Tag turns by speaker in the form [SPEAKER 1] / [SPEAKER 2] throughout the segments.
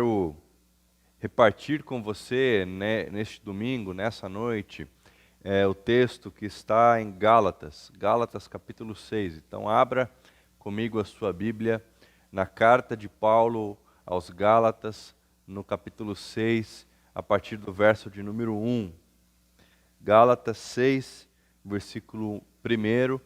[SPEAKER 1] Quero repartir com você, né, neste domingo, nessa noite, o texto que está em Gálatas, Gálatas capítulo 6. Então abra comigo a sua Bíblia na carta de Paulo aos Gálatas, no capítulo 6, a partir do verso de número 1. Gálatas 6, versículo 1,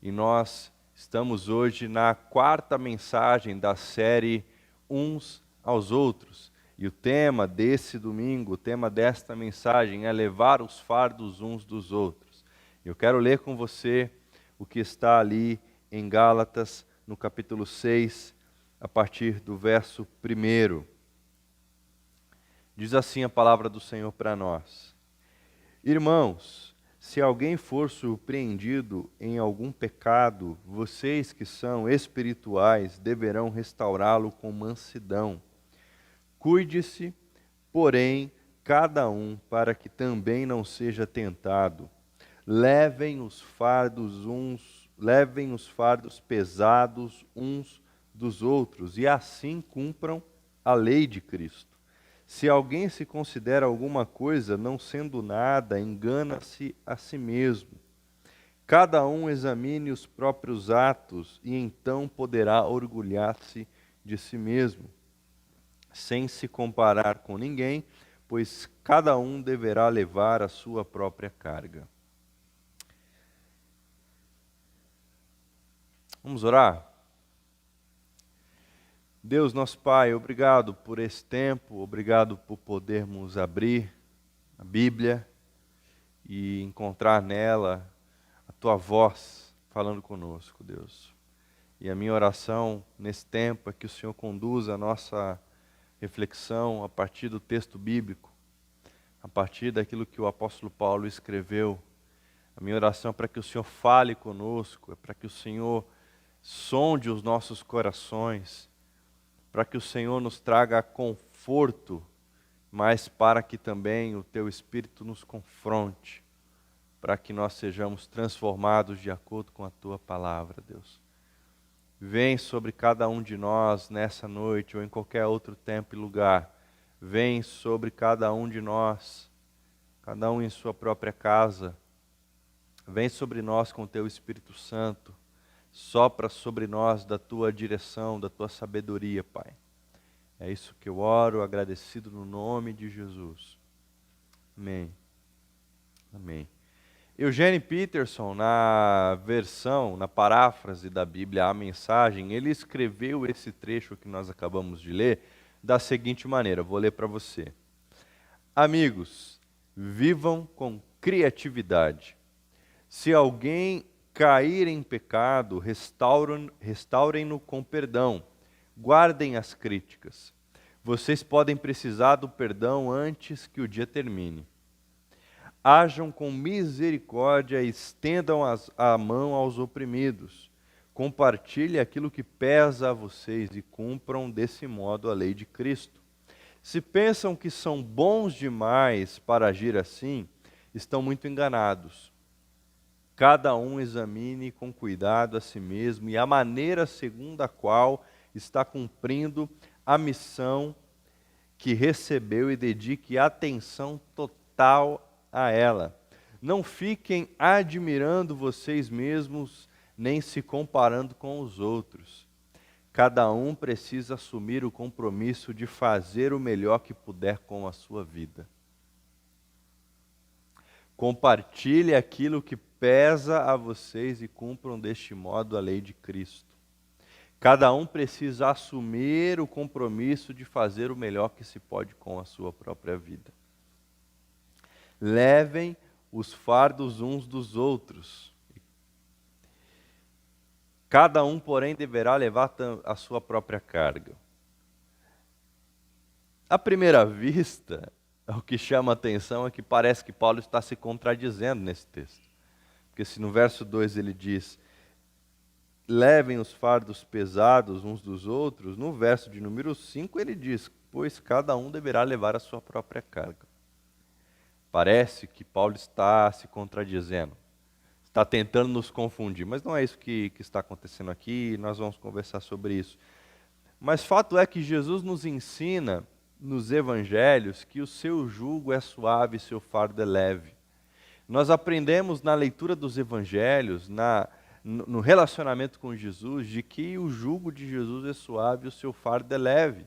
[SPEAKER 1] e nós estamos hoje na quarta mensagem da série Uns aos Outros. E o tema desse domingo, o tema desta mensagem é levar os fardos uns dos outros. Eu quero ler com você o que está ali em Gálatas, no capítulo 6, a partir do verso 1. Diz assim a palavra do Senhor para nós: Irmãos, se alguém for surpreendido em algum pecado, vocês que são espirituais deverão restaurá-lo com mansidão. Cuide-se, porém, cada um, para que também não seja tentado. Levem os fardos pesados uns dos outros, e assim cumpram a lei de Cristo. Se alguém se considera alguma coisa, não sendo nada, engana-se a si mesmo. Cada um examine os próprios atos, e então poderá orgulhar-se de si mesmo, sem se comparar com ninguém, pois cada um deverá levar a sua própria carga. Vamos orar? Deus, nosso Pai, obrigado por esse tempo, obrigado por podermos abrir a Bíblia e encontrar nela a Tua voz falando conosco, Deus. E a minha oração nesse tempo é que o Senhor conduza a nossa reflexão a partir do texto bíblico, a partir daquilo que o apóstolo Paulo escreveu. A minha oração é para que o Senhor fale conosco, é para que o Senhor sonde os nossos corações, para que o Senhor nos traga conforto, mas para que também o Teu Espírito nos confronte, para que nós sejamos transformados de acordo com a Tua palavra, Deus. Vem sobre cada um de nós nessa noite ou em qualquer outro tempo e lugar. Vem sobre cada um de nós, cada um em sua própria casa. Vem sobre nós com o Teu Espírito Santo. Sopra sobre nós da Tua direção, da Tua sabedoria, Pai. É isso que eu oro, agradecido no nome de Jesus. Amém. Amém. Eugene Peterson, na paráfrase da Bíblia, a mensagem, ele escreveu esse trecho que nós acabamos de ler da seguinte maneira, vou ler para você. Amigos, vivam com criatividade. Se alguém cair em pecado, restaurem-no com perdão. Guardem as críticas. Vocês podem precisar do perdão antes que o dia termine. Ajam com misericórdia e estendam a mão aos oprimidos. Compartilhe aquilo que pesa a vocês e cumpram desse modo a lei de Cristo. Se pensam que são bons demais para agir assim, estão muito enganados. Cada um examine com cuidado a si mesmo e a maneira segundo a qual está cumprindo a missão que recebeu e dedique atenção total a ela. Não fiquem admirando vocês mesmos, nem se comparando com os outros. Cada um precisa assumir o compromisso de fazer o melhor que puder com a sua vida. Compartilhe aquilo que pesa a vocês e cumpram deste modo a lei de Cristo. Cada um precisa assumir o compromisso de fazer o melhor que se pode com a sua própria vida. Levem os fardos uns dos outros. Cada um, porém, deverá levar a sua própria carga. À primeira vista, o que chama a atenção é que parece que Paulo está se contradizendo nesse texto. Porque se no verso 2 ele diz, levem os fardos pesados uns dos outros, no verso de número 5 ele diz, pois cada um deverá levar a sua própria carga. Parece que Paulo está se contradizendo, está tentando nos confundir, mas não é isso que está acontecendo aqui, nós vamos conversar sobre isso. Mas fato é que Jesus nos ensina nos evangelhos que o seu jugo é suave e seu fardo é leve. Nós aprendemos na leitura dos evangelhos, no relacionamento com Jesus, de que o jugo de Jesus é suave e o seu fardo é leve.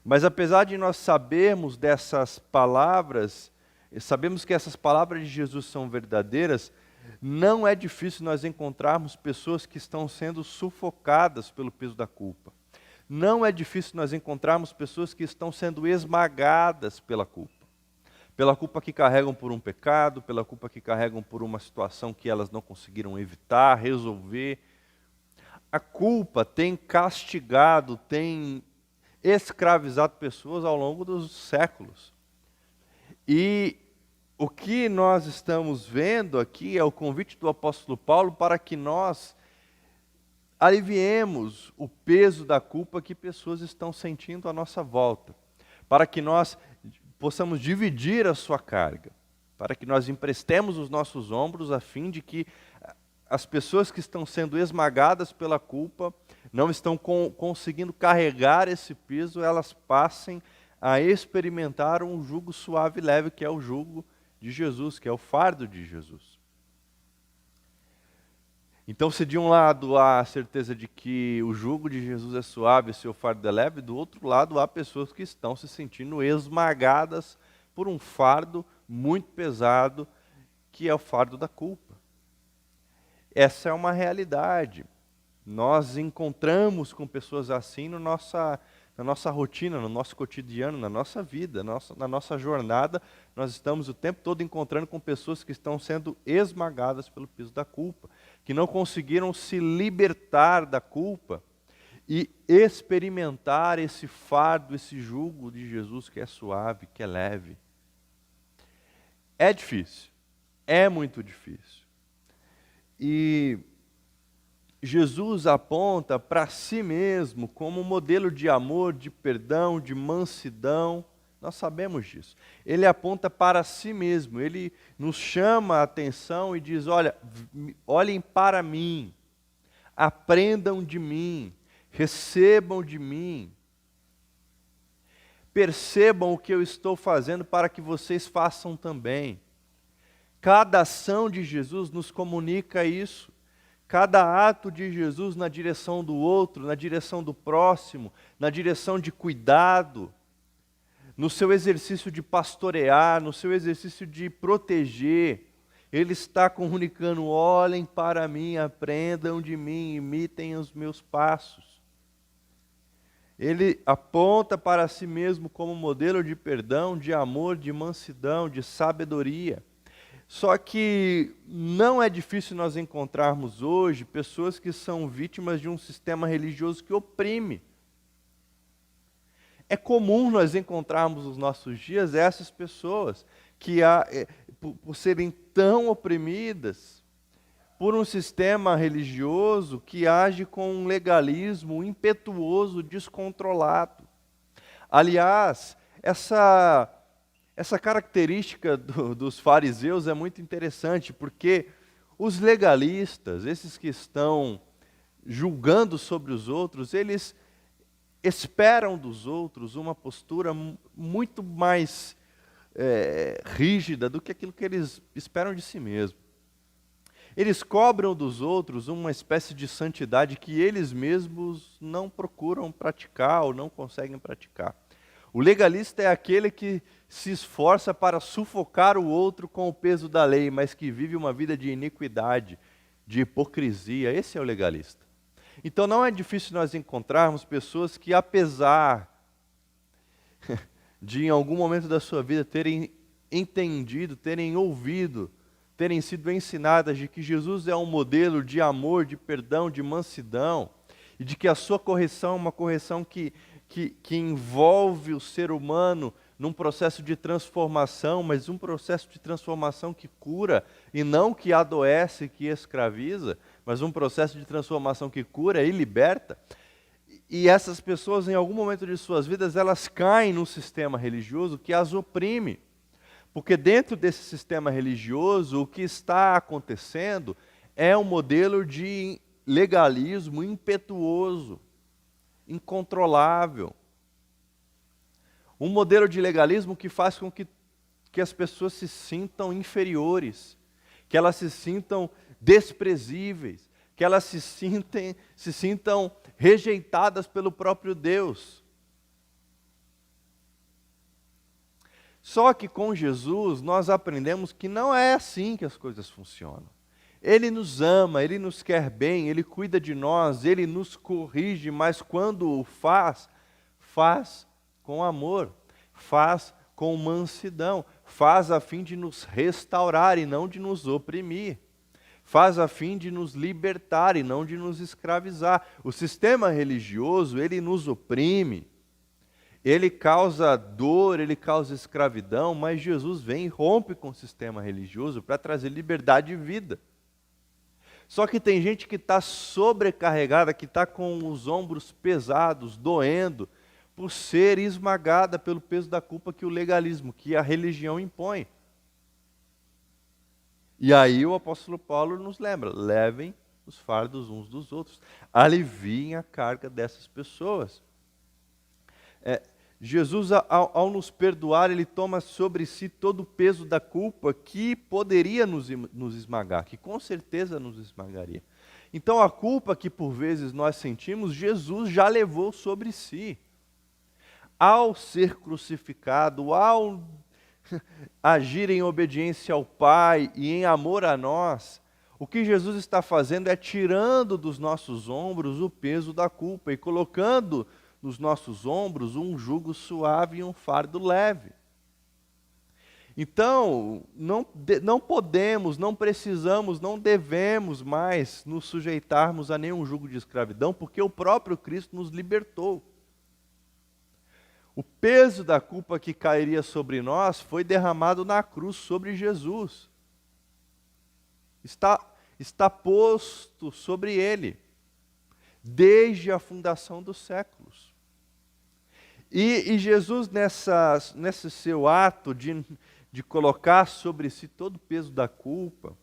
[SPEAKER 1] Mas apesar de nós sabermos dessas palavras, sabemos que essas palavras de Jesus são verdadeiras, não é difícil nós encontrarmos pessoas que estão sendo sufocadas pelo peso da culpa. Não é difícil nós encontrarmos pessoas que estão sendo esmagadas pela culpa. Pela culpa que carregam por um pecado, pela culpa que carregam por uma situação que elas não conseguiram evitar, resolver. A culpa tem castigado, tem escravizado pessoas ao longo dos séculos. E o que nós estamos vendo aqui é o convite do apóstolo Paulo para que nós aliviemos o peso da culpa que pessoas estão sentindo à nossa volta, para que nós possamos dividir a sua carga, para que nós emprestemos os nossos ombros a fim de que as pessoas que estão sendo esmagadas pela culpa, não estão conseguindo carregar esse peso, elas passem a experimentar um jugo suave e leve, que é o jugo de Jesus, que é o fardo de Jesus. Então, se de um lado há a certeza de que o jugo de Jesus é suave e seu fardo é leve, do outro lado há pessoas que estão se sentindo esmagadas por um fardo muito pesado, que é o fardo da culpa. Essa é uma realidade. Nós encontramos com pessoas assim na nossa rotina, no nosso cotidiano, na nossa vida, na nossa jornada. Nós estamos o tempo todo encontrando com pessoas que estão sendo esmagadas pelo peso da culpa, que não conseguiram se libertar da culpa e experimentar esse fardo, esse jugo de Jesus que é suave, que é leve. É difícil, é muito difícil. E Jesus aponta para si mesmo como um modelo de amor, de perdão, de mansidão. Nós sabemos disso. Ele aponta para si mesmo, ele nos chama a atenção e diz, olhem para mim, aprendam de mim, recebam de mim, percebam o que eu estou fazendo para que vocês façam também. Cada ação de Jesus nos comunica isso. Cada ato de Jesus na direção do outro, na direção do próximo, na direção de cuidado, no seu exercício de pastorear, no seu exercício de proteger, ele está comunicando, olhem para mim, aprendam de mim, imitem os meus passos. Ele aponta para si mesmo como modelo de perdão, de amor, de mansidão, de sabedoria. Só que não é difícil nós encontrarmos hoje pessoas que são vítimas de um sistema religioso que oprime. É comum nós encontrarmos nos nossos dias essas pessoas que, por serem tão oprimidas por um sistema religioso que age com um legalismo impetuoso, descontrolado. Aliás, essa característica dos fariseus é muito interessante, porque os legalistas, esses que estão julgando sobre os outros, eles esperam dos outros uma postura muito mais rígida do que aquilo que eles esperam de si mesmos. Eles cobram dos outros uma espécie de santidade que eles mesmos não procuram praticar ou não conseguem praticar. O legalista é aquele que se esforça para sufocar o outro com o peso da lei, mas que vive uma vida de iniquidade, de hipocrisia. Esse é o legalista. Então não é difícil nós encontrarmos pessoas que, apesar de em algum momento da sua vida terem entendido, terem ouvido, terem sido ensinadas de que Jesus é um modelo de amor, de perdão, de mansidão, e de que a sua correção é uma correção que envolve o ser humano num processo de transformação, mas um processo de transformação que cura e não que adoece, que escraviza, mas um processo de transformação que cura e liberta. E essas pessoas, em algum momento de suas vidas, elas caem num sistema religioso que as oprime. Porque dentro desse sistema religioso, o que está acontecendo é um modelo de legalismo impetuoso, incontrolável. Um modelo de legalismo que faz com que as pessoas se sintam inferiores, que elas se sintam desprezíveis, que elas se sintam rejeitadas pelo próprio Deus. Só que com Jesus nós aprendemos que não é assim que as coisas funcionam. Ele nos ama, Ele nos quer bem, Ele cuida de nós, Ele nos corrige, mas quando o faz com amor, faz com mansidão, faz a fim de nos restaurar e não de nos oprimir, faz a fim de nos libertar e não de nos escravizar. O sistema religioso, ele nos oprime, ele causa dor, ele causa escravidão, mas Jesus vem e rompe com o sistema religioso para trazer liberdade e vida. Só que tem gente que está sobrecarregada, que está com os ombros pesados, doendo, por ser esmagada pelo peso da culpa que o legalismo, que a religião impõe. E aí o apóstolo Paulo nos lembra, levem os fardos uns dos outros, aliviem a carga dessas pessoas. Jesus, ao nos perdoar, Ele toma sobre si todo o peso da culpa que poderia nos esmagar, que com certeza nos esmagaria. Então a culpa que por vezes nós sentimos, Jesus já levou sobre si. Ao ser crucificado, ao agir em obediência ao Pai e em amor a nós, o que Jesus está fazendo é tirando dos nossos ombros o peso da culpa e colocando nos nossos ombros um jugo suave e um fardo leve. Então, não podemos, não precisamos, não devemos mais nos sujeitarmos a nenhum jugo de escravidão, porque o próprio Cristo nos libertou. O peso da culpa que cairia sobre nós foi derramado na cruz sobre Jesus. Está posto sobre Ele, desde a fundação dos séculos. E Jesus, nesse seu ato de colocar sobre si todo o peso da culpa,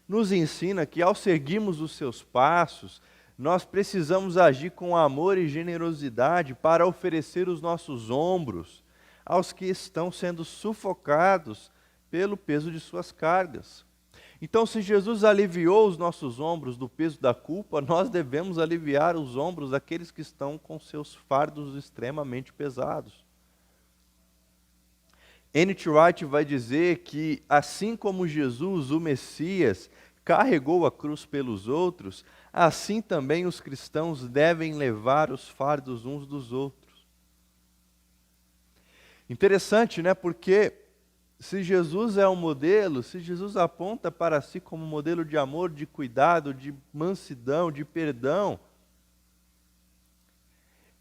[SPEAKER 1] nos ensina que ao seguirmos os seus passos, nós precisamos agir com amor e generosidade para oferecer os nossos ombros aos que estão sendo sufocados pelo peso de suas cargas. Então, se Jesus aliviou os nossos ombros do peso da culpa, nós devemos aliviar os ombros daqueles que estão com seus fardos extremamente pesados. N.T. Wright vai dizer que, assim como Jesus, o Messias, carregou a cruz pelos outros, assim também os cristãos devem levar os fardos uns dos outros. Interessante, né? Porque se Jesus é um modelo, se Jesus aponta para si como modelo de amor, de cuidado, de mansidão, de perdão,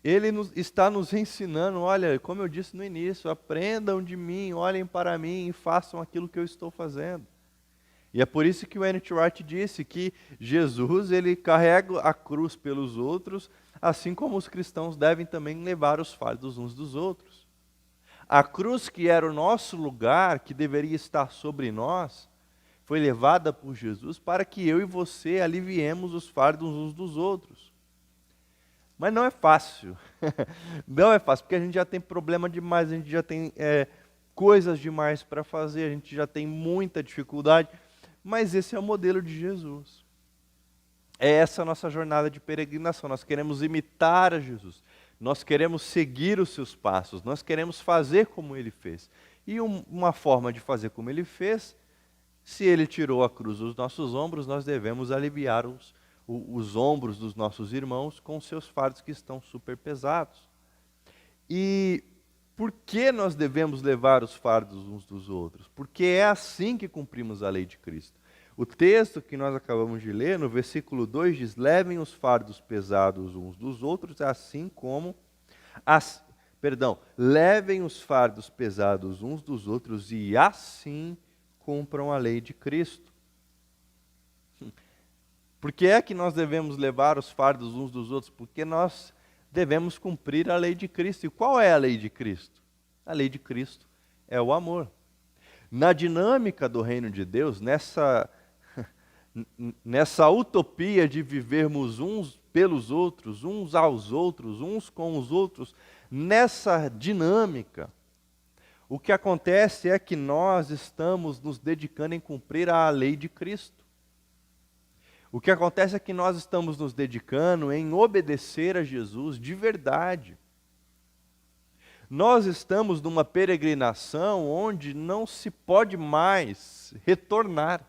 [SPEAKER 1] Ele está nos ensinando, olha, como eu disse no início, aprendam de mim, olhem para mim e façam aquilo que eu estou fazendo. E é por isso que o N.T. Wright disse que Jesus, ele carrega a cruz pelos outros, assim como os cristãos devem também levar os fardos uns dos outros. A cruz que era o nosso lugar, que deveria estar sobre nós, foi levada por Jesus para que eu e você aliviemos os fardos uns dos outros. Mas não é fácil, não é fácil, porque a gente já tem problema demais, a gente já tem coisas demais para fazer, a gente já tem muita dificuldade, mas esse é o modelo de Jesus. É essa a nossa jornada de peregrinação, nós queremos imitar a Jesus, nós queremos seguir os seus passos, nós queremos fazer como Ele fez. E uma forma de fazer como Ele fez, se Ele tirou a cruz dos nossos ombros, nós devemos aliviar os ombros dos nossos irmãos com seus fardos que estão super pesados. E por que nós devemos levar os fardos uns dos outros? Porque é assim que cumprimos a lei de Cristo. O texto que nós acabamos de ler, no versículo 2, diz: levem os fardos pesados uns dos outros, assim como... levem os fardos pesados uns dos outros e assim cumpram a lei de Cristo. Por que é que nós devemos levar os fardos uns dos outros? Porque nós devemos cumprir a lei de Cristo. E qual é a lei de Cristo? A lei de Cristo é o amor. Na dinâmica do reino de Deus, nessa utopia de vivermos uns pelos outros, uns aos outros, uns com os outros, Nessa dinâmica, o que acontece é que nós estamos nos dedicando em cumprir a lei de Cristo. O que acontece é que nós estamos nos dedicando em obedecer a Jesus de verdade. Nós estamos numa peregrinação onde não se pode mais retornar.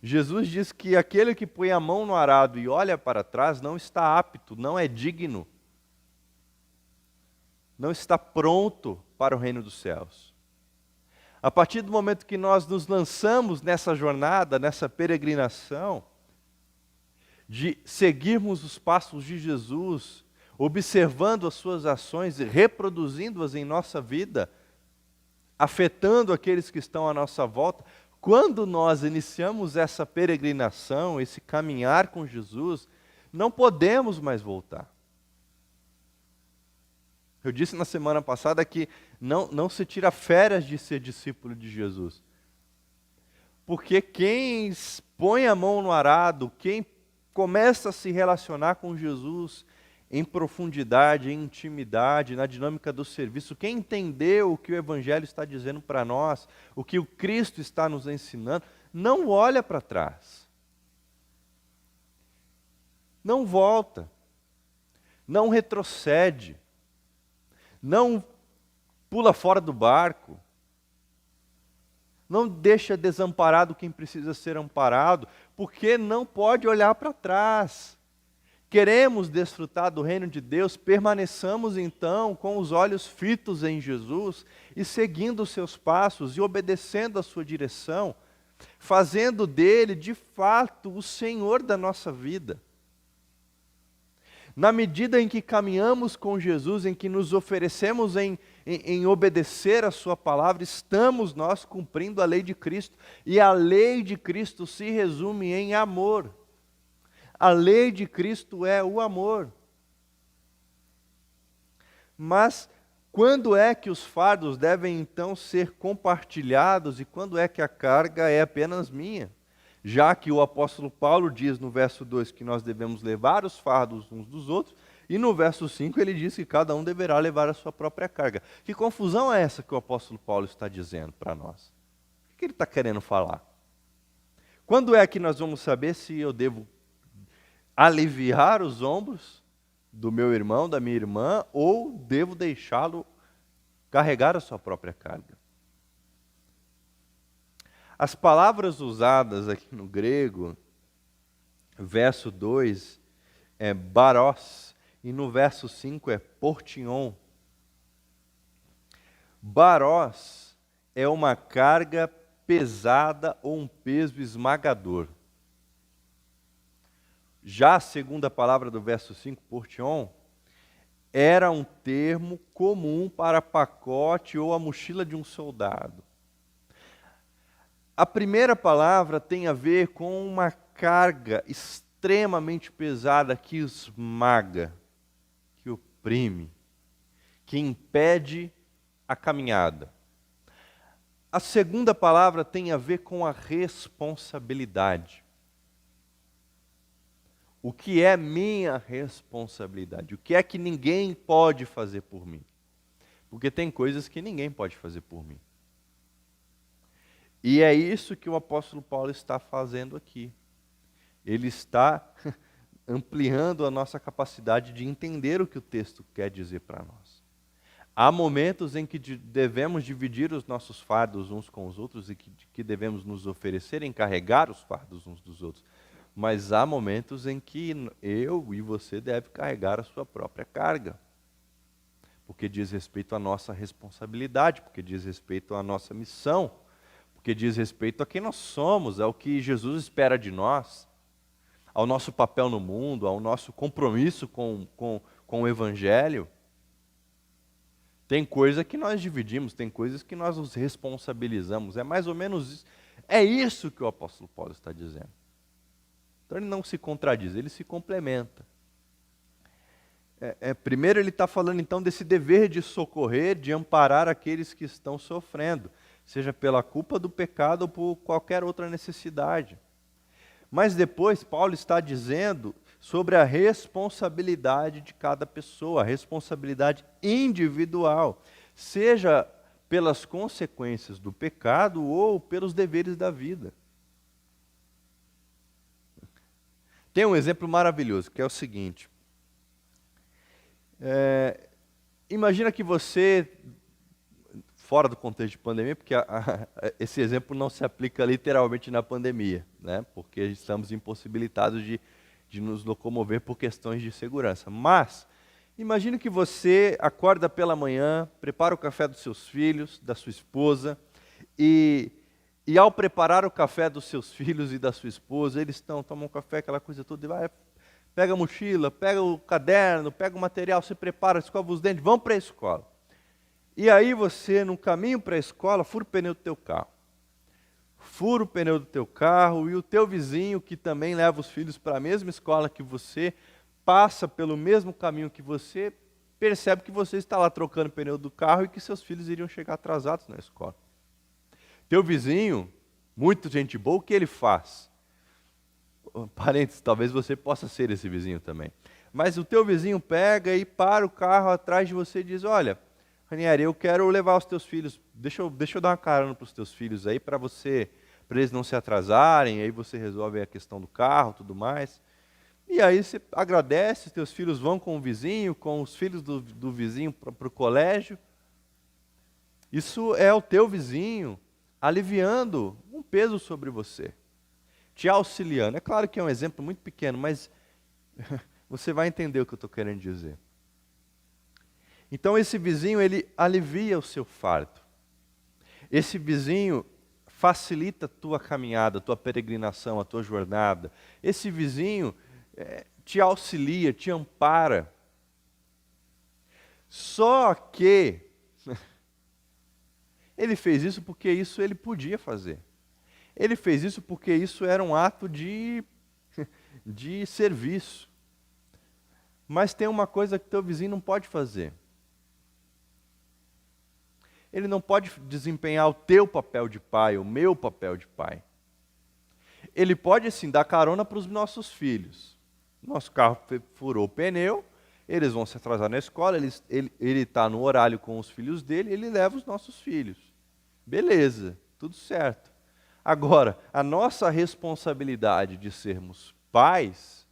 [SPEAKER 1] Jesus diz que aquele que põe a mão no arado e olha para trás não está apto, não é digno, não está pronto para o reino dos céus. A partir do momento que nós nos lançamos nessa jornada, nessa peregrinação, de seguirmos os passos de Jesus, observando as suas ações e reproduzindo-as em nossa vida, afetando aqueles que estão à nossa volta, quando nós iniciamos essa peregrinação, esse caminhar com Jesus, não podemos mais voltar. Eu disse na semana passada que não se tira férias de ser discípulo de Jesus. Porque quem põe a mão no arado, quem começa a se relacionar com Jesus em profundidade, em intimidade, na dinâmica do serviço, quem entendeu o que o Evangelho está dizendo para nós, o que o Cristo está nos ensinando, não olha para trás. Não volta. Não retrocede. Não pula fora do barco. Não deixa desamparado quem precisa ser amparado, porque não pode olhar para trás. Queremos desfrutar do reino de Deus, permaneçamos então com os olhos fitos em Jesus e seguindo os seus passos e obedecendo a sua direção, fazendo dele de fato o Senhor da nossa vida. Na medida em que caminhamos com Jesus, em que nos oferecemos em obedecer a sua palavra, estamos nós cumprindo a lei de Cristo. E a lei de Cristo se resume em amor. A lei de Cristo é o amor. Mas quando é que os fardos devem então ser compartilhados e quando é que a carga é apenas minha? Já que o apóstolo Paulo diz no verso 2 que nós devemos levar os fardos uns dos outros, e no verso 5 ele diz que cada um deverá levar a sua própria carga. Que confusão é essa que o apóstolo Paulo está dizendo para nós? O que ele está querendo falar? Quando é que nós vamos saber se eu devo aliviar os ombros do meu irmão, da minha irmã, ou devo deixá-lo carregar a sua própria carga? As palavras usadas aqui no grego, verso 2 é baros, e no verso 5 é portion. Baros é uma carga pesada ou um peso esmagador. Já a segunda palavra do verso 5, portion, era um termo comum para pacote ou a mochila de um soldado. A primeira palavra tem a ver com uma carga extremamente pesada que esmaga, que oprime, que impede a caminhada. A segunda palavra tem a ver com a responsabilidade. O que é minha responsabilidade? O que é que ninguém pode fazer por mim? Porque tem coisas que ninguém pode fazer por mim. E é isso que o apóstolo Paulo está fazendo aqui. Ele está ampliando a nossa capacidade de entender o que o texto quer dizer para nós. Há momentos em que devemos dividir os nossos fardos uns com os outros e que devemos nos oferecer em carregar os fardos uns dos outros. Mas há momentos em que eu e você deve carregar a sua própria carga. Porque diz respeito à nossa responsabilidade, porque diz respeito à nossa missão, porque diz respeito a quem nós somos, ao que Jesus espera de nós, ao nosso papel no mundo, ao nosso compromisso com o Evangelho. Tem coisa que nós dividimos, tem coisas que nós nos responsabilizamos. É mais ou menos isso. É isso que o apóstolo Paulo está dizendo. Então ele não se contradiz, ele se complementa. Primeiro ele está falando então desse dever de socorrer, de amparar aqueles que estão sofrendo, seja pela culpa do pecado ou por qualquer outra necessidade. Mas depois Paulo está dizendo sobre a responsabilidade de cada pessoa, a responsabilidade individual, seja pelas consequências do pecado ou pelos deveres da vida. Tem um exemplo maravilhoso, que é o seguinte. Imagina que você, fora do contexto de pandemia, porque esse exemplo não se aplica literalmente na pandemia, né? Porque estamos impossibilitados de nos locomover por questões de segurança. Mas, imagine que você acorda pela manhã, prepara o café dos seus filhos, da sua esposa, e ao preparar o café dos seus filhos e da sua esposa, eles tomam café, aquela coisa toda, e vai, pega a mochila, pega o caderno, pega o material, se prepara, escova os dentes, vão para a escola. E aí você, no caminho para a escola, fura o pneu do teu carro. Fura o pneu do teu carro e o teu vizinho, que também leva os filhos para a mesma escola que você, passa pelo mesmo caminho que você, percebe que você está lá trocando o pneu do carro e que seus filhos iriam chegar atrasados na escola. Teu vizinho, muito gente boa, o que ele faz? Parênteses, talvez você possa ser esse vizinho também. Mas o teu vizinho pega e para o carro atrás de você e diz, olha, Ranieri, eu quero levar os teus filhos, deixa eu dar uma carona para os teus filhos aí, para eles não se atrasarem, aí você resolve a questão do carro, tudo mais. E aí você agradece, teus filhos vão com o vizinho, com os filhos do vizinho para o colégio. Isso é o teu vizinho aliviando um peso sobre você, te auxiliando. É claro que é um exemplo muito pequeno, mas você vai entender o que eu estou querendo dizer. Então esse vizinho, ele alivia o seu fardo. Esse vizinho facilita a tua caminhada, a tua peregrinação, a tua jornada. Esse vizinho te auxilia, te ampara. Só que ele fez isso porque isso ele podia fazer. Ele fez isso porque isso era um ato de serviço. Mas tem uma coisa que teu vizinho não pode fazer. Ele não pode desempenhar o teu papel de pai, o meu papel de pai. Ele pode, sim, dar carona para os nossos filhos. Nosso carro furou o pneu, eles vão se atrasar na escola, ele está no horário com os filhos dele, ele leva os nossos filhos. Beleza, tudo certo. Agora, a nossa responsabilidade de sermos pais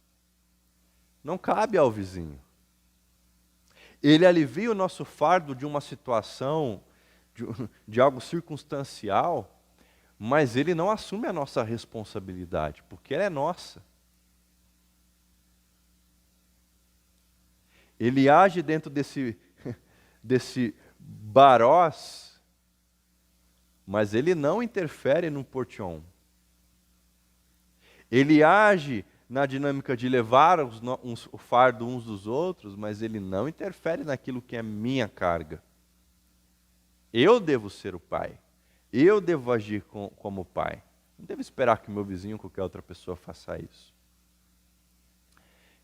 [SPEAKER 1] não cabe ao vizinho. Ele alivia o nosso fardo de uma situação, de algo circunstancial, mas ele não assume a nossa responsabilidade, porque ela é nossa. Ele age dentro desse barós, mas ele não interfere no portion. Ele age na dinâmica de levar o fardo uns dos outros, mas ele não interfere naquilo que é minha carga. Eu devo ser o pai. Eu devo agir como pai. Não devo esperar que meu vizinho ou qualquer outra pessoa faça isso.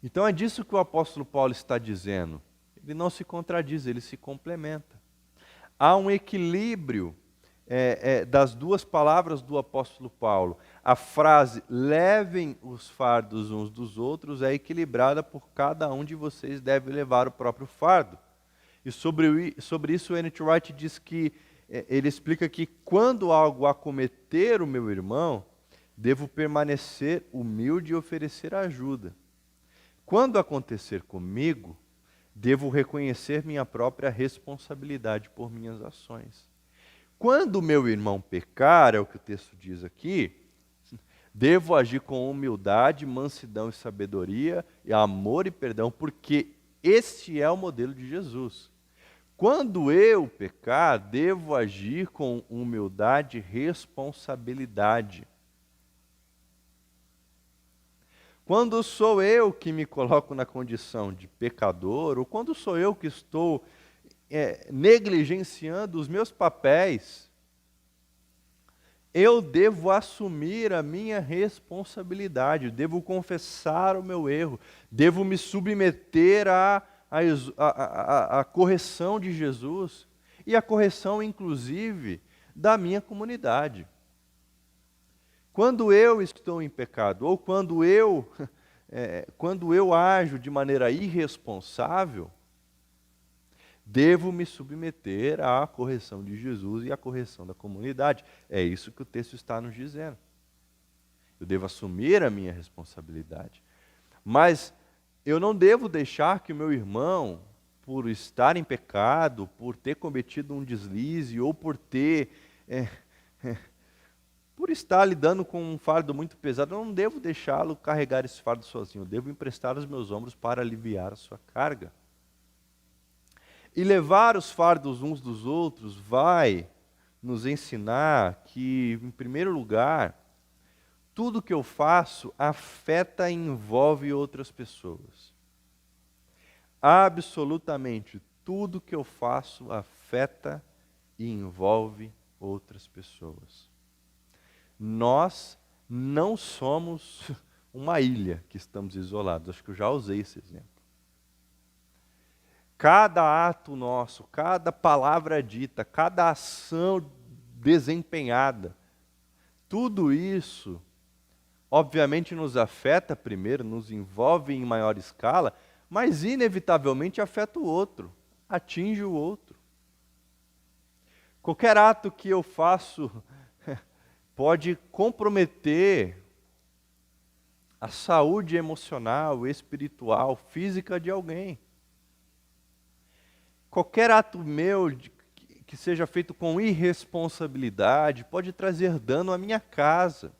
[SPEAKER 1] Então é disso que o apóstolo Paulo está dizendo. Ele não se contradiz, ele se complementa. Há um equilíbrio das duas palavras do apóstolo Paulo. A frase, levem os fardos uns dos outros, é equilibrada por cada um de vocês deve levar o próprio fardo. E sobre isso o N.T. Wright diz que, ele explica que quando algo acometer o meu irmão, devo permanecer humilde e oferecer ajuda. Quando acontecer comigo, devo reconhecer minha própria responsabilidade por minhas ações. Quando o meu irmão pecar, é o que o texto diz aqui, devo agir com humildade, mansidão e sabedoria, e amor e perdão, porque este é o modelo de Jesus. Quando eu pecar, devo agir com humildade e responsabilidade. Quando sou eu que me coloco na condição de pecador, ou quando sou eu que estou negligenciando os meus papéis, eu devo assumir a minha responsabilidade, devo confessar o meu erro, devo me submeter à correção de Jesus e à correção, inclusive, da minha comunidade. Quando eu estou em pecado, ou quando eu quando eu ajo de maneira irresponsável, devo me submeter à correção de Jesus e à correção da comunidade. É isso que o texto está nos dizendo. Eu devo assumir a minha responsabilidade. Mas eu não devo deixar que o meu irmão, por estar em pecado, por ter cometido um deslize ou por estar lidando com um fardo muito pesado, eu não devo deixá-lo carregar esse fardo sozinho. Eu devo emprestar os meus ombros para aliviar a sua carga. E levar os fardos uns dos outros vai nos ensinar que, em primeiro lugar, tudo que eu faço afeta e envolve outras pessoas. Absolutamente tudo que eu faço afeta e envolve outras pessoas. Nós não somos uma ilha que estamos isolados. Acho que eu já usei esse exemplo. Cada ato nosso, cada palavra dita, cada ação desempenhada, tudo isso, obviamente, nos afeta primeiro, nos envolve em maior escala, mas inevitavelmente afeta o outro, atinge o outro. Qualquer ato que eu faço pode comprometer a saúde emocional, espiritual, física de alguém. Qualquer ato meu que seja feito com irresponsabilidade pode trazer dano à minha casa,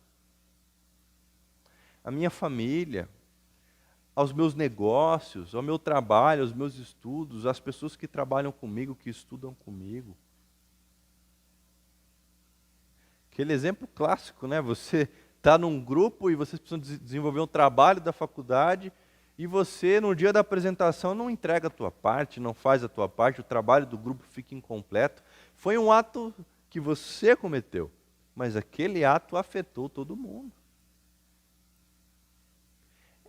[SPEAKER 1] à minha família, aos meus negócios, ao meu trabalho, aos meus estudos, às pessoas que trabalham comigo, que estudam comigo. Aquele exemplo clássico, né? Você está num grupo e vocês precisam desenvolver um trabalho da faculdade e você, no dia da apresentação, não entrega a tua parte, não faz a tua parte, o trabalho do grupo fica incompleto. Foi um ato que você cometeu, mas aquele ato afetou todo mundo.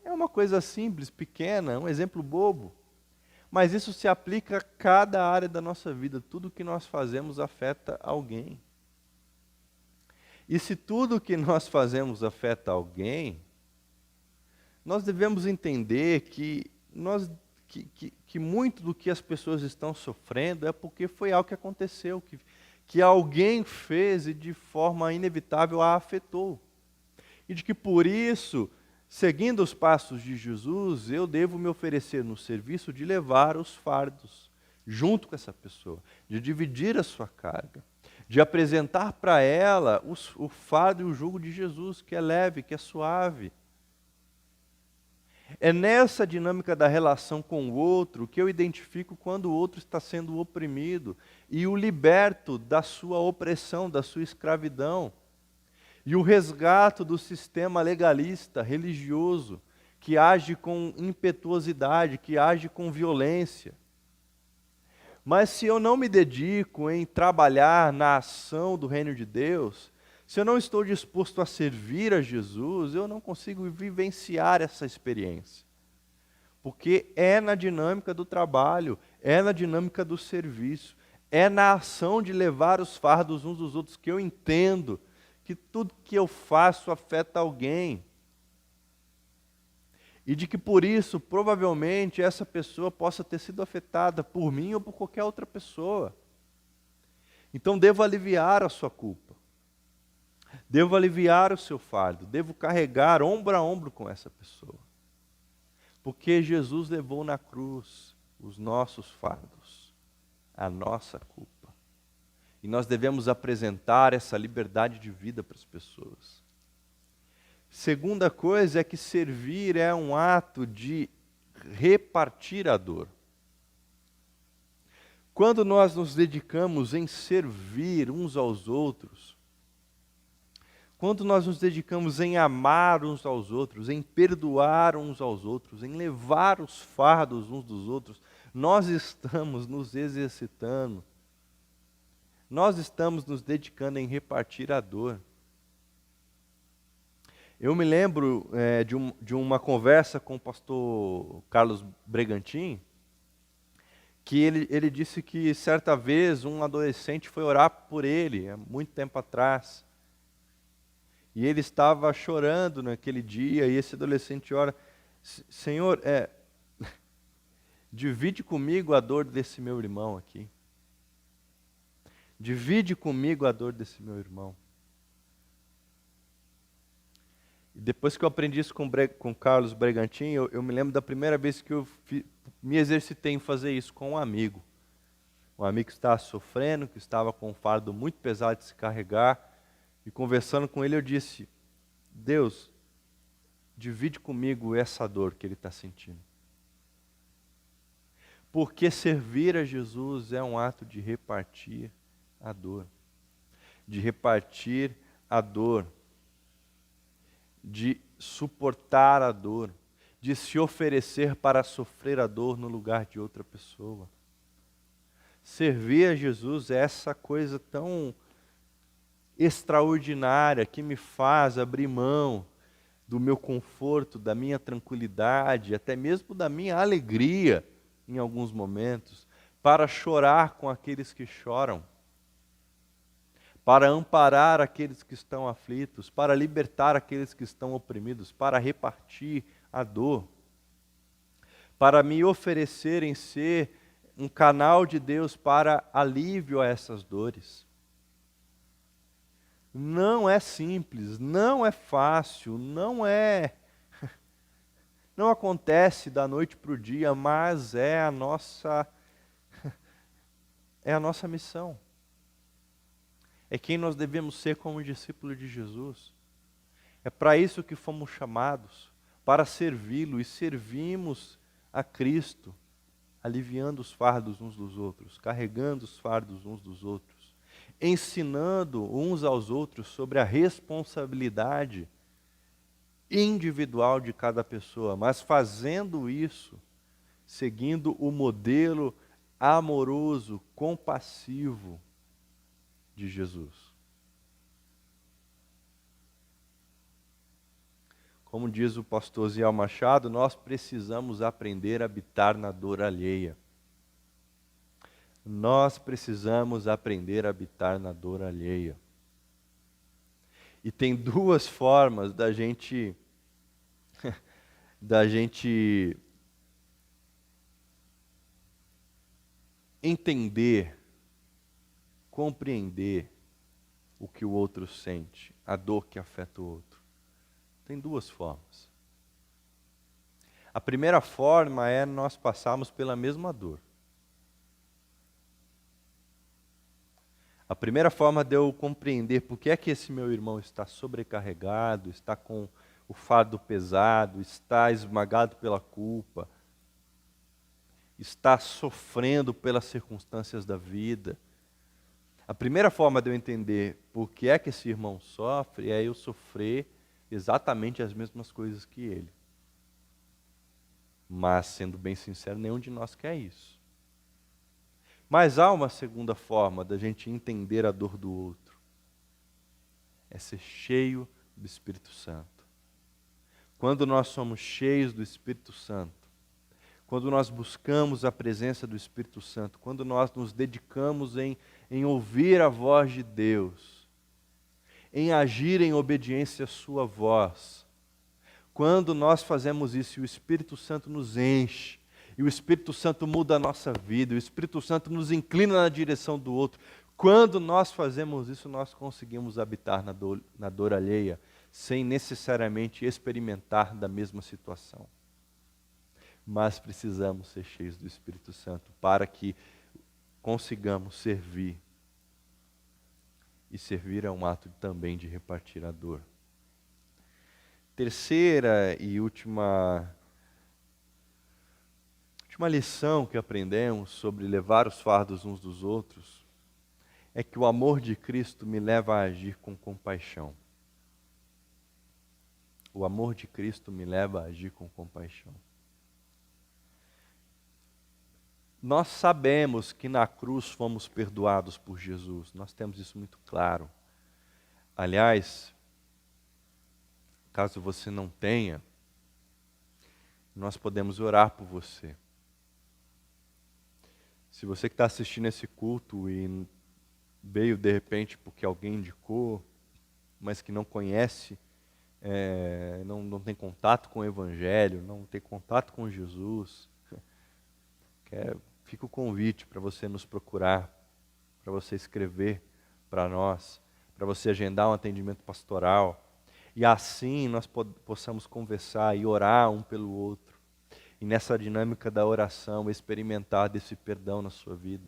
[SPEAKER 1] É uma coisa simples, pequena, um exemplo bobo, mas isso se aplica a cada área da nossa vida. Tudo que nós fazemos afeta alguém. E se tudo que nós fazemos afeta alguém, nós devemos entender que muito do que as pessoas estão sofrendo é porque foi algo que aconteceu, que alguém fez e de forma inevitável a afetou. E de que por isso, seguindo os passos de Jesus, eu devo me oferecer no serviço de levar os fardos junto com essa pessoa, de dividir a sua carga, de apresentar para ela o fardo e o jugo de Jesus, que é leve, que é suave. É nessa dinâmica da relação com o outro que eu identifico quando o outro está sendo oprimido e o liberto da sua opressão, da sua escravidão. E o resgate do sistema legalista, religioso, que age com impetuosidade, que age com violência. Mas se eu não me dedico em trabalhar na ação do reino de Deus, se eu não estou disposto a servir a Jesus, eu não consigo vivenciar essa experiência. Porque é na dinâmica do trabalho, é na dinâmica do serviço, é na ação de levar os fardos uns dos outros que eu entendo que tudo que eu faço afeta alguém. E de que por isso, provavelmente, essa pessoa possa ter sido afetada por mim ou por qualquer outra pessoa. Então devo aliviar a sua culpa. Devo aliviar o seu fardo. Devo carregar ombro a ombro com essa pessoa. Porque Jesus levou na cruz os nossos fardos, a nossa culpa. E nós devemos apresentar essa liberdade de vida para as pessoas. Segunda coisa é que servir é um ato de repartir a dor. Quando nós nos dedicamos em servir uns aos outros, quando nós nos dedicamos em amar uns aos outros, em perdoar uns aos outros, em levar os fardos uns dos outros, nós estamos nos exercitando, nós estamos nos dedicando em repartir a dor. Eu me lembro de uma conversa com o pastor Carlos Bregantin, que ele disse que certa vez um adolescente foi orar por ele, há muito tempo atrás. E ele estava chorando naquele dia, e esse adolescente ora, Senhor, divide comigo a dor desse meu irmão aqui. Divide comigo a dor desse meu irmão. E depois que eu aprendi isso com Carlos Bregantin, eu me lembro da primeira vez que eu me exercitei em fazer isso com um amigo. Um amigo que estava sofrendo, que estava com um fardo muito pesado de se carregar. E conversando com ele eu disse, Deus, divide comigo essa dor que ele está sentindo. Porque servir a Jesus é um ato de repartir a dor. De repartir a dor. De suportar a dor. De se oferecer para sofrer a dor no lugar de outra pessoa. Servir a Jesus é essa coisa tão extraordinária que me faz abrir mão do meu conforto, da minha tranquilidade, até mesmo da minha alegria em alguns momentos, para chorar com aqueles que choram, para amparar aqueles que estão aflitos, para libertar aqueles que estão oprimidos, para repartir a dor, para me oferecer em ser um canal de Deus para alívio a essas dores. Não é simples, não é fácil, não acontece da noite para o dia, mas é a nossa missão. É quem nós devemos ser como discípulo de Jesus. É para isso que fomos chamados, para servi-lo, e servimos a Cristo, aliviando os fardos uns dos outros, carregando os fardos uns dos outros, ensinando uns aos outros sobre a responsabilidade individual de cada pessoa, mas fazendo isso, seguindo o modelo amoroso, compassivo de Jesus. Como diz o pastor Ziel Machado, nós precisamos aprender a habitar na dor alheia. Nós precisamos aprender a habitar na dor alheia. E tem duas formas da gente entender, compreender o que o outro sente, a dor que afeta o outro. Tem duas formas. A primeira forma é nós passarmos pela mesma dor. A primeira forma de eu compreender por que é que esse meu irmão está sobrecarregado, está com o fardo pesado, está esmagado pela culpa, está sofrendo pelas circunstâncias da vida. A primeira forma de eu entender por que é que esse irmão sofre é eu sofrer exatamente as mesmas coisas que ele. Mas, sendo bem sincero, nenhum de nós quer isso. Mas há uma segunda forma da gente entender a dor do outro. É ser cheio do Espírito Santo. Quando nós somos cheios do Espírito Santo, quando nós buscamos a presença do Espírito Santo, quando nós nos dedicamos em ouvir a voz de Deus, em agir em obediência à sua voz, quando nós fazemos isso e o Espírito Santo nos enche, e o Espírito Santo muda a nossa vida, o Espírito Santo nos inclina na direção do outro, quando nós fazemos isso, nós conseguimos habitar na dor alheia, sem necessariamente experimentar da mesma situação. Mas precisamos ser cheios do Espírito Santo para que consigamos servir. E servir é um ato também de repartir a dor. Terceira e última lição que aprendemos sobre levar os fardos uns dos outros é que o amor de Cristo me leva a agir com compaixão. O amor de Cristo me leva a agir com compaixão. Nós sabemos que na cruz fomos perdoados por Jesus. Nós temos isso muito claro. Aliás, caso você não tenha, nós podemos orar por você. Se você que está assistindo esse culto e veio de repente porque alguém indicou, mas que não conhece não tem contato com o Evangelho, não tem contato com Jesus, fica o convite para você nos procurar, para você escrever para nós, para você agendar um atendimento pastoral, e assim nós possamos conversar e orar um pelo outro, e nessa dinâmica da oração experimentar desse perdão na sua vida,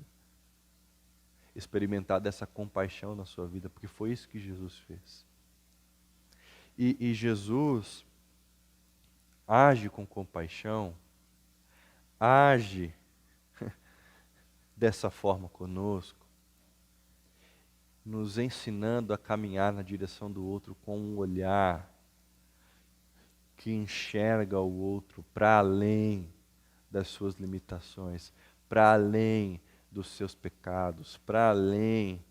[SPEAKER 1] experimentar dessa compaixão na sua vida, porque foi isso que Jesus fez. E Jesus age com compaixão, age dessa forma conosco, nos ensinando a caminhar na direção do outro com um olhar que enxerga o outro para além das suas limitações, para além dos seus pecados, para além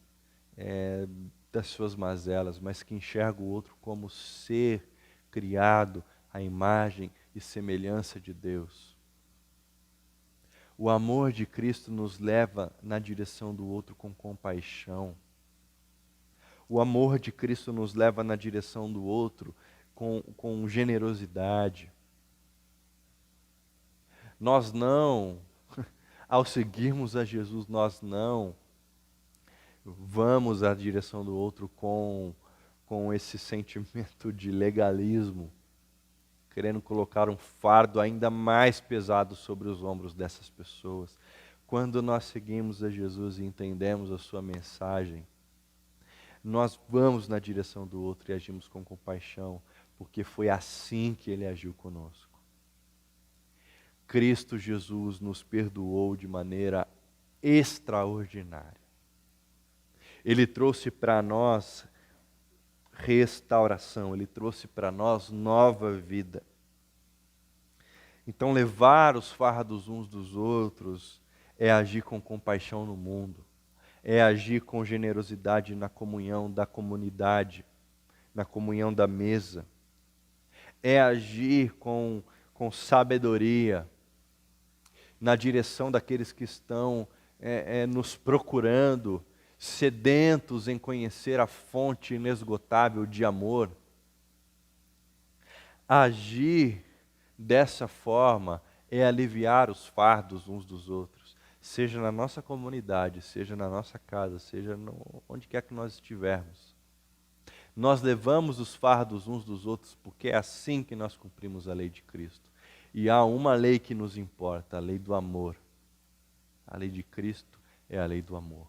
[SPEAKER 1] das suas mazelas, mas que enxerga o outro como ser criado à imagem e semelhança de Deus. O amor de Cristo nos leva na direção do outro com compaixão. O amor de Cristo nos leva na direção do outro com generosidade. Nós não, ao seguirmos a Jesus, nós não vamos à direção do outro com esse sentimento de legalismo, querendo colocar um fardo ainda mais pesado sobre os ombros dessas pessoas. Quando nós seguimos a Jesus e entendemos a sua mensagem, nós vamos na direção do outro e agimos com compaixão, porque foi assim que ele agiu conosco. Cristo Jesus nos perdoou de maneira extraordinária. Ele trouxe para nós restauração, ele trouxe para nós nova vida. Então, levar os fardos uns dos outros é agir com compaixão no mundo, é agir com generosidade na comunhão da comunidade, na comunhão da mesa, é agir com sabedoria na direção daqueles que estão nos procurando, sedentos em conhecer a fonte inesgotável de amor. Agir dessa forma é aliviar os fardos uns dos outros, seja na nossa comunidade, seja na nossa casa, seja onde quer que nós estivermos. Nós levamos os fardos uns dos outros porque é assim que nós cumprimos a lei de Cristo. E há uma lei que nos importa, a lei do amor. A lei de Cristo é a lei do amor.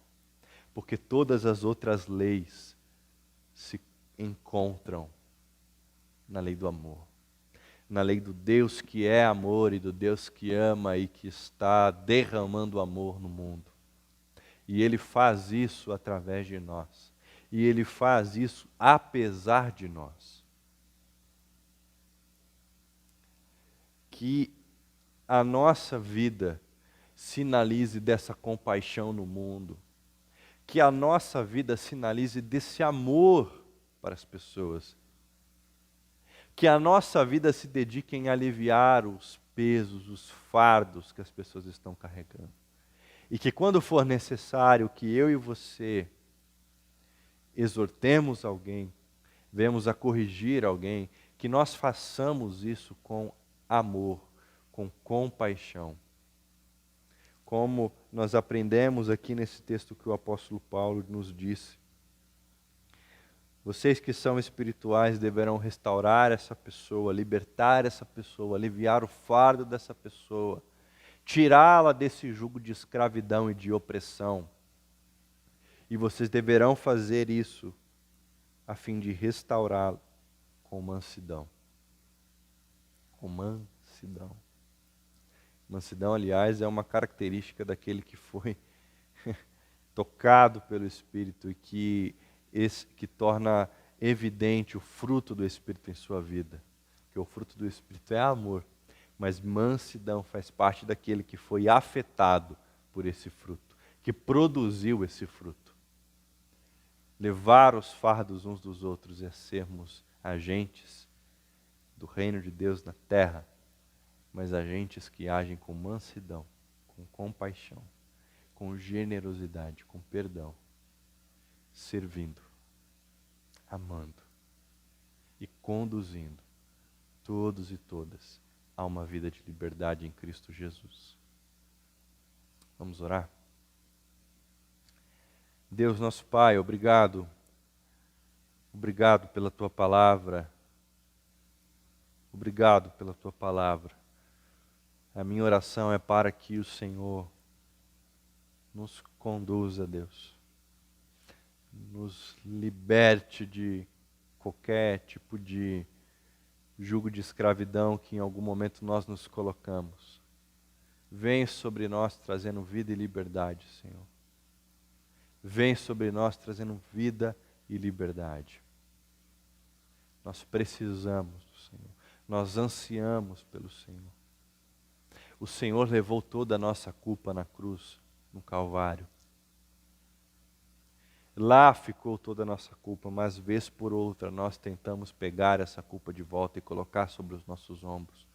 [SPEAKER 1] Porque todas as outras leis se encontram na lei do amor. Na lei do Deus que é amor e do Deus que ama e que está derramando amor no mundo. E Ele faz isso através de nós. E Ele faz isso apesar de nós. Que a nossa vida sinalize dessa compaixão no mundo. Que a nossa vida sinalize desse amor para as pessoas. Que a nossa vida se dedique em aliviar os pesos, os fardos que as pessoas estão carregando. E que quando for necessário que eu e você exortemos alguém, venhamos a corrigir alguém, que nós façamos isso com amor, com compaixão. Como nós aprendemos aqui nesse texto que o apóstolo Paulo nos disse. Vocês que são espirituais deverão restaurar essa pessoa, libertar essa pessoa, aliviar o fardo dessa pessoa, tirá-la desse jugo de escravidão e de opressão. E vocês deverão fazer isso a fim de restaurá-la com mansidão. Com mansidão. Mansidão, aliás, é uma característica daquele que foi tocado pelo Espírito e que torna evidente o fruto do Espírito em sua vida. Porque o fruto do Espírito é amor, mas mansidão faz parte daquele que foi afetado por esse fruto, que produziu esse fruto. Levar os fardos uns dos outros é sermos agentes do reino de Deus na terra, mas agentes que agem com mansidão, com compaixão, com generosidade, com perdão, servindo, amando. e conduzindo todos e todas a uma vida de liberdade em Cristo Jesus. Vamos orar? Deus nosso Pai, obrigado. Obrigado pela Tua palavra. Obrigado pela Tua palavra. A minha oração é para que o Senhor nos conduza, Deus. Nos liberte de qualquer tipo de jugo de escravidão que em algum momento nós nos colocamos. Vem sobre nós trazendo vida e liberdade, Senhor. Vem sobre nós trazendo vida e liberdade. Nós precisamos do Senhor. Nós ansiamos pelo Senhor. O Senhor levou toda a nossa culpa na cruz, no Calvário. Lá ficou toda a nossa culpa, mas vez por outra nós tentamos pegar essa culpa de volta e colocar sobre os nossos ombros.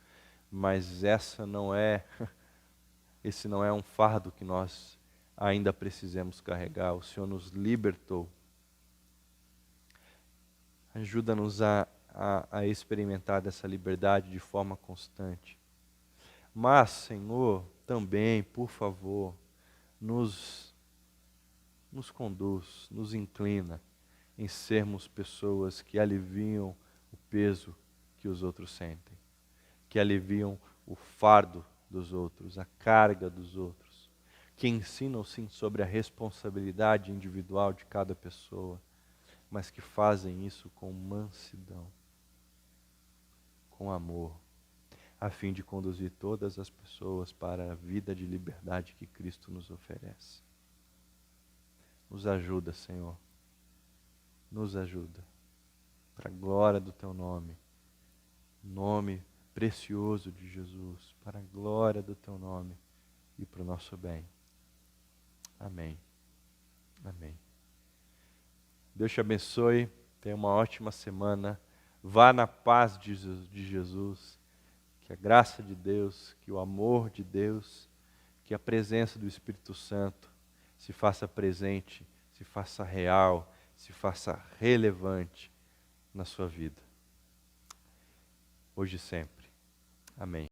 [SPEAKER 1] Mas esse não é um fardo que nós ainda precisamos carregar. O Senhor nos libertou. Ajuda-nos a experimentar dessa liberdade de forma constante. Mas, Senhor, também, por favor, nos conduz, nos inclina em sermos pessoas que aliviam o peso que os outros sentem, que aliviam o fardo dos outros, a carga dos outros, que ensinam sim sobre a responsabilidade individual de cada pessoa, mas que fazem isso com mansidão, com amor, a fim de conduzir todas as pessoas para a vida de liberdade que Cristo nos oferece. Nos ajuda, Senhor. Nos ajuda. Para a glória do Teu nome. Nome precioso de Jesus. Para a glória do Teu nome. E para o nosso bem. Amém. Amém. Deus te abençoe. Tenha uma ótima semana. Vá na paz de Jesus. Que a graça de Deus, que o amor de Deus, que a presença do Espírito Santo se faça presente, se faça real, se faça relevante na sua vida. Hoje e sempre. Amém.